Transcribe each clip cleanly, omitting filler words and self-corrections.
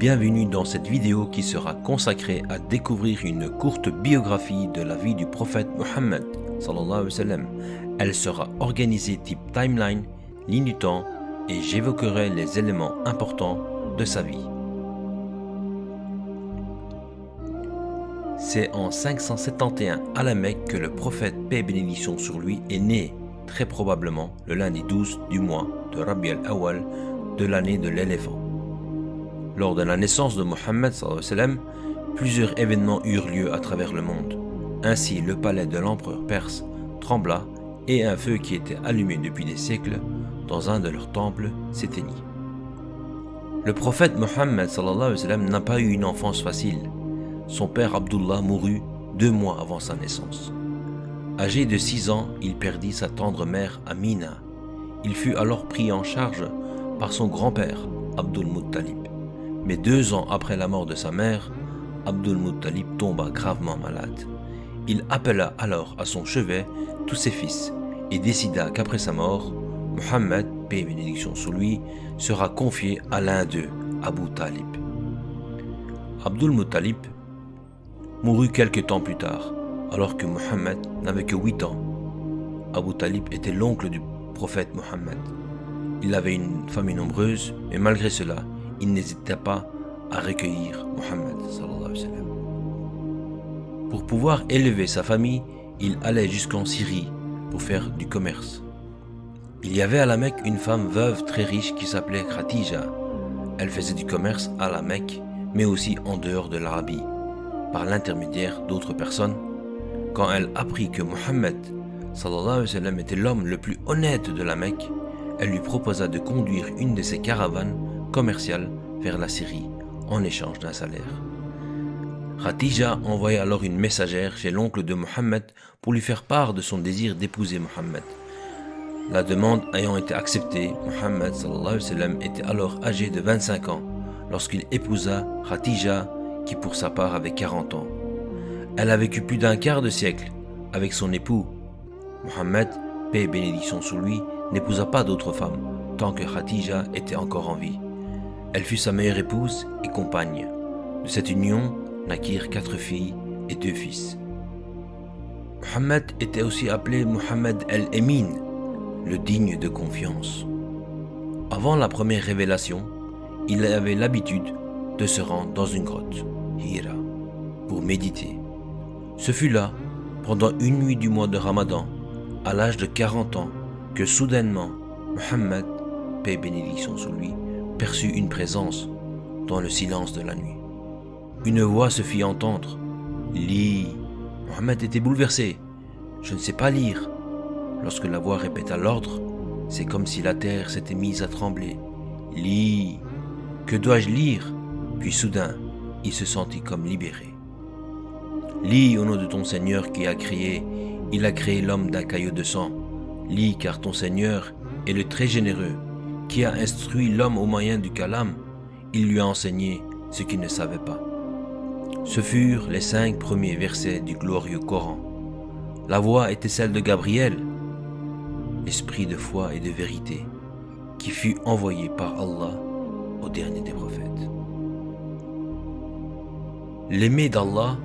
Bienvenue dans cette vidéo qui sera consacrée à découvrir une courte biographie de la vie du prophète Mohammed sallallahu alayhi wa sallam. Elle sera organisée type timeline, ligne du temps, et j'évoquerai les éléments importants de sa vie. C'est en 571 à la Mecque que le prophète, paix et bénédiction sur lui, est né, très probablement le lundi 12 du mois de Rabi al-Awwal de l'année de l'éléphant. Lors de la naissance de Mohammed sallallahu alayhi wa sallam, plusieurs événements eurent lieu à travers le monde. Ainsi, le palais de l'empereur perse trembla et un feu qui était allumé depuis des siècles dans un de leurs temples s'éteignit. Le prophète Mohammed sallallahu alayhi wa sallam n'a pas eu une enfance facile. Son père Abdullah mourut 2 mois avant sa naissance. Âgé de 6 ans, il perdit sa tendre mère Amina. Il fut alors pris en charge par son grand-père Abdul Muttalib. Mais 2 ans après la mort de sa mère, Abdul Muttalib tomba gravement malade. Il appela alors à son chevet tous ses fils et décida qu'après sa mort, Mohammed, paix et bénédiction sur lui, sera confié à l'un d'eux, Abu Talib. Abdul Muttalib mourut quelque temps plus tard, alors que Mohammed n'avait que 8 ans. Abu Talib était l'oncle du prophète Mohammed. Il avait une famille nombreuse, mais malgré cela, il n'hésitait pas à recueillir Mohammed sallallahu alayhi wa sallam. Pour pouvoir élever sa famille, il allait jusqu'en Syrie pour faire du commerce. Il y avait à la Mecque une femme veuve très riche qui s'appelait Khatija. Elle faisait du commerce à la Mecque, mais aussi en dehors de l'Arabie, par l'intermédiaire d'autres personnes. Quand elle apprit que Mohammed sallallahu alayhi wa sallam était l'homme le plus honnête de la Mecque, elle lui proposa de conduire une de ses caravanes commerciales vers la Syrie en échange d'un salaire. Khatija envoya alors une messagère chez l'oncle de Mohammed pour lui faire part de son désir d'épouser Mohammed. La demande ayant été acceptée, Mohammed sallallahu alayhi wa sallam était alors âgé de 25 ans lorsqu'il épousa Khatija qui pour sa part avait 40 ans. Elle a vécu plus d'un quart de siècle avec son époux. Mohammed, paix et bénédiction sur lui, n'épousa pas d'autres femmes tant que Khatija était encore en vie. Elle fut sa meilleure épouse et compagne. De cette union naquirent 4 filles et 2 fils. Mohammed était aussi appelé Mohammed el-Emin, le digne de confiance. Avant la première révélation, il avait l'habitude de se rendre dans une grotte, Hira, pour méditer. Ce fut là, pendant une nuit du mois de Ramadan, à l'âge de 40 ans, que soudainement, Mohammed, paix et bénédiction sur lui, perçut une présence dans le silence de la nuit. Une voix se fit entendre. « Lis !» Mohammed était bouleversé. « Je ne sais pas lire. » Lorsque la voix répéta l'ordre, c'est comme si la terre s'était mise à trembler. « Lis !» Que dois-je lire? Puis soudain, il se sentit comme libéré. « Lis au nom de ton Seigneur qui a créé. Il a créé l'homme d'un caillot de sang. Lis car ton Seigneur est le très généreux, qui a instruit l'homme au moyen du calame. Il lui a enseigné ce qu'il ne savait pas. » Ce furent les 5 premiers versets du glorieux Coran. La voix était celle de Gabriel, l'esprit de foi et de vérité, qui fut envoyé par Allah au dernier des prophètes. L'aimé d'Allah,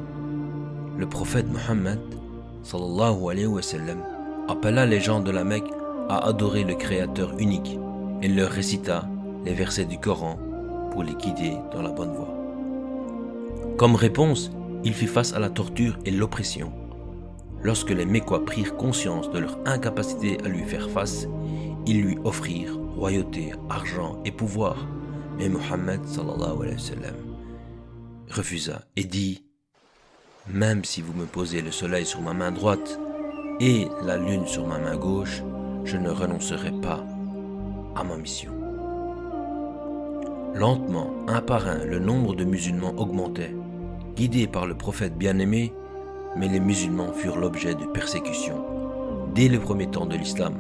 le prophète Mohammed sallallahu alayhi wa sallam, appela les gens de la Mecque à adorer le Créateur unique et leur récita les versets du Coran pour les guider dans la bonne voie. Comme réponse, il fit face à la torture et l'oppression. Lorsque les Mécois prirent conscience de leur incapacité à lui faire face, ils lui offrirent royauté, argent et pouvoir. Mais Mohammed sallallahu alayhi wa sallam refusa et dit « Même si vous me posez le soleil sur ma main droite et la lune sur ma main gauche, je ne renoncerai pas à ma mission. » Lentement, un par un, le nombre de musulmans augmentait, guidés par le prophète bien-aimé, mais les musulmans furent l'objet de persécutions dès le premier temps de l'islam.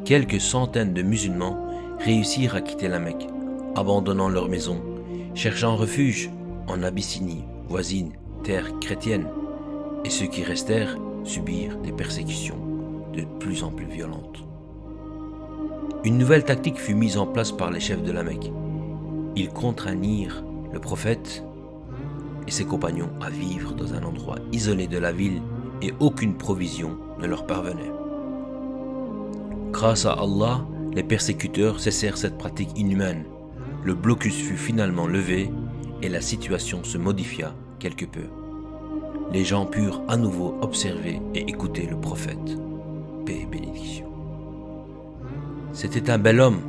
Quelques centaines de musulmans réussirent à quitter la Mecque, abandonnant leur maison, cherchant refuge en Abyssinie, voisine, terre chrétienne, et ceux qui restèrent subirent des persécutions de plus en plus violentes. Une nouvelle tactique fut mise en place par les chefs de la Mecque. Ils contraignirent le prophète et ses compagnons à vivre dans un endroit isolé de la ville et aucune provision ne leur parvenait. Grâce à Allah, les persécuteurs cessèrent cette pratique inhumaine. Le blocus fut finalement levé et la situation se modifia quelque peu. Les gens purent à nouveau observer et écouter le prophète. Paix et bénédiction. C'était un bel homme,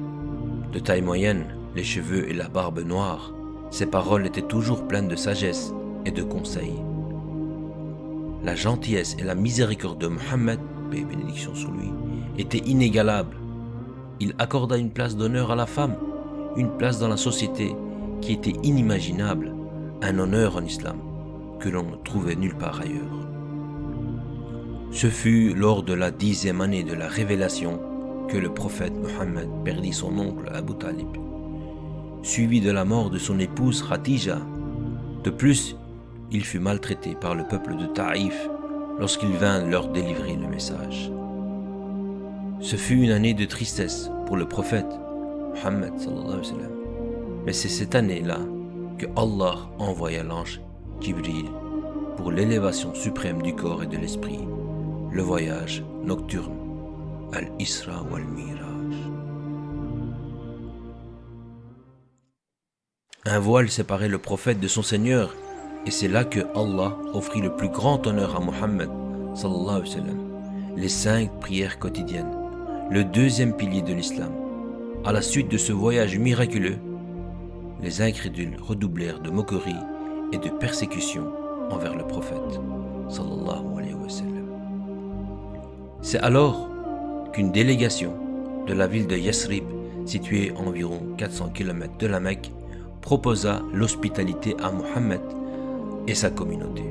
de taille moyenne, les cheveux et la barbe noire. Ses paroles étaient toujours pleines de sagesse et de conseils. La gentillesse et la miséricorde de Mohammed, paix et bénédiction sur lui, étaient inégalables. Il accorda une place d'honneur à la femme, une place dans la société qui était inimaginable, un honneur en islam que l'on ne trouvait nulle part ailleurs. Ce fut lors de la 10e année de la révélation que le prophète Mohammed perdit son oncle Abu Talib, suivi de la mort de son épouse Khadija. De plus, il fut maltraité par le peuple de Taïf lorsqu'il vint leur délivrer le message. Ce fut une année de tristesse pour le prophète Mohammed sallallahu alayhi wa sallam. Mais c'est cette année-là que Allah envoya l'ange Jibril pour l'élévation suprême du corps et de l'esprit, le voyage nocturne, Al-Isra wal-Miraj. Un voile séparait le prophète de son Seigneur, et c'est là que Allah offrit le plus grand honneur à Mohammed sallallahu alayhi wa sallam, les 5 prières quotidiennes, le 2e pilier de l'islam. À la suite de ce voyage miraculeux, les incrédules redoublèrent de moqueries et de persécutions envers le prophète sallallahu alayhi wa sallam. C'est alors qu'une délégation de la ville de Yasrib, située à environ 400 km de la Mecque, proposa l'hospitalité à Mohammed et sa communauté.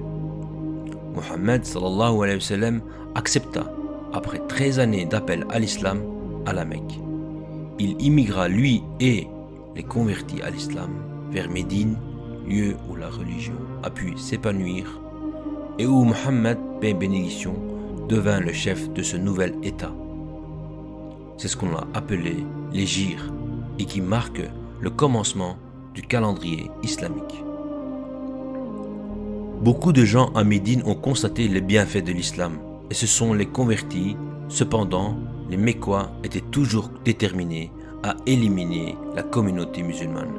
Mohammed sallallahu alayhi wa sallam accepta après 13 années d'appel à l'islam à la Mecque. Il immigra lui et les convertis à l'islam vers Médine, lieu où la religion a pu s'épanouir et où Mohammed, paix et bénédiction, devint le chef de ce nouvel État. C'est ce qu'on a appelé l'Hégire et qui marque le commencement du calendrier islamique. Beaucoup de gens à Médine ont constaté les bienfaits de l'islam et se sont les convertis. Cependant, les Mécois étaient toujours déterminés à éliminer la communauté musulmane.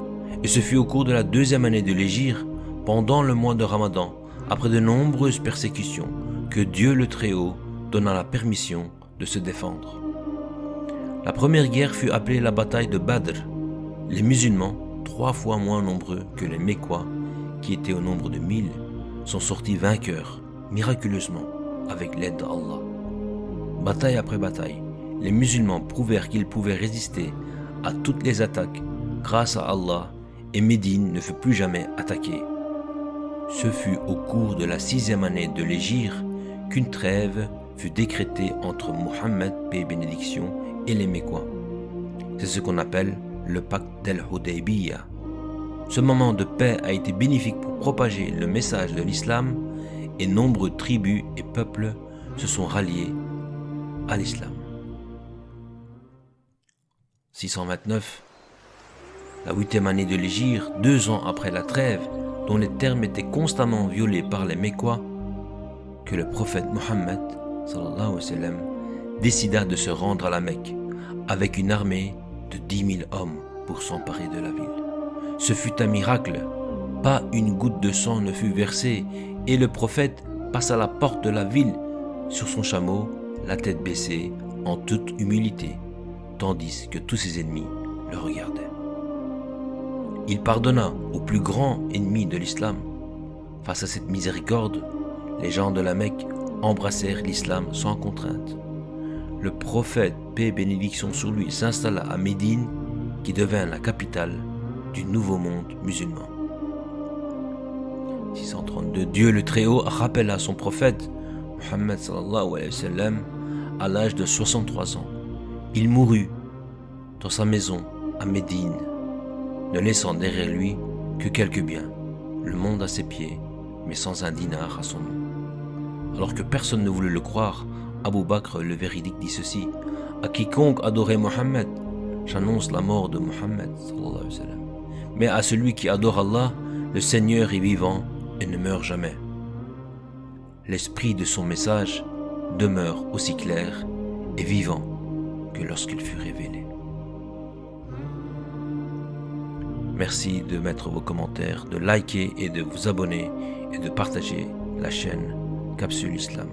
Et ce fut au cours de la 2e année de l'Hégire, pendant le mois de Ramadan, après de nombreuses persécutions, que Dieu le Très-Haut donna la permission de se défendre. La première guerre fut appelée la bataille de Badr. Les musulmans, 3 fois moins nombreux que les Mécois, qui étaient au nombre de 1000, sont sortis vainqueurs, miraculeusement, avec l'aide d'Allah. Bataille après bataille, les musulmans prouvèrent qu'ils pouvaient résister à toutes les attaques grâce à Allah, et Médine ne fut plus jamais attaquée. Ce fut au cours de la 6e année de l'Hégire qu'une trêve fut décrétée entre Mohammed, paix et bénédiction, et les Mécois. C'est ce qu'on appelle le pacte d'Al-Hudaybiyah. Ce moment de paix a été bénéfique pour propager le message de l'islam, et nombreuses tribus et peuples se sont ralliés à l'islam. 629, la 8e année de l'Hégire, 2 ans après la trêve, dont les termes étaient constamment violés par les Mécois, que le prophète Mohammed sallallahu alayhi wa sallam décida de se rendre à la Mecque avec une armée de 10 000 hommes pour s'emparer de la ville. Ce fut un miracle, pas une goutte de sang ne fut versée, et le prophète passa la porte de la ville sur son chameau, la tête baissée, en toute humilité, tandis que tous ses ennemis le regardaient. Il pardonna au plus grand ennemi de l'islam. Face à cette miséricorde, les gens de la Mecque embrassèrent l'islam sans contrainte. Le prophète, paix et bénédiction sur lui, s'installa à Médine, qui devint la capitale du nouveau monde musulman. 632, Dieu le Très-Haut rappela son prophète, Mohammed sallallahu alayhi wa sallam, à l'âge de 63 ans. Il mourut dans sa maison à Médine, ne laissant derrière lui que quelques biens, le monde à ses pieds, mais sans un dinar à son nom. Alors que personne ne voulait le croire, Abu Bakr le véridique dit ceci: à quiconque adorait Mohammed, j'annonce la mort de Mohammed sallallahu alayhi wa sallam. Mais à celui qui adore Allah, Le Seigneur est vivant et ne meurt jamais. L'esprit de son message demeure aussi clair et vivant que lorsqu'il fut révélé. Merci de mettre vos commentaires, de liker et de vous abonner et de partager la chaîne Capsule Islam.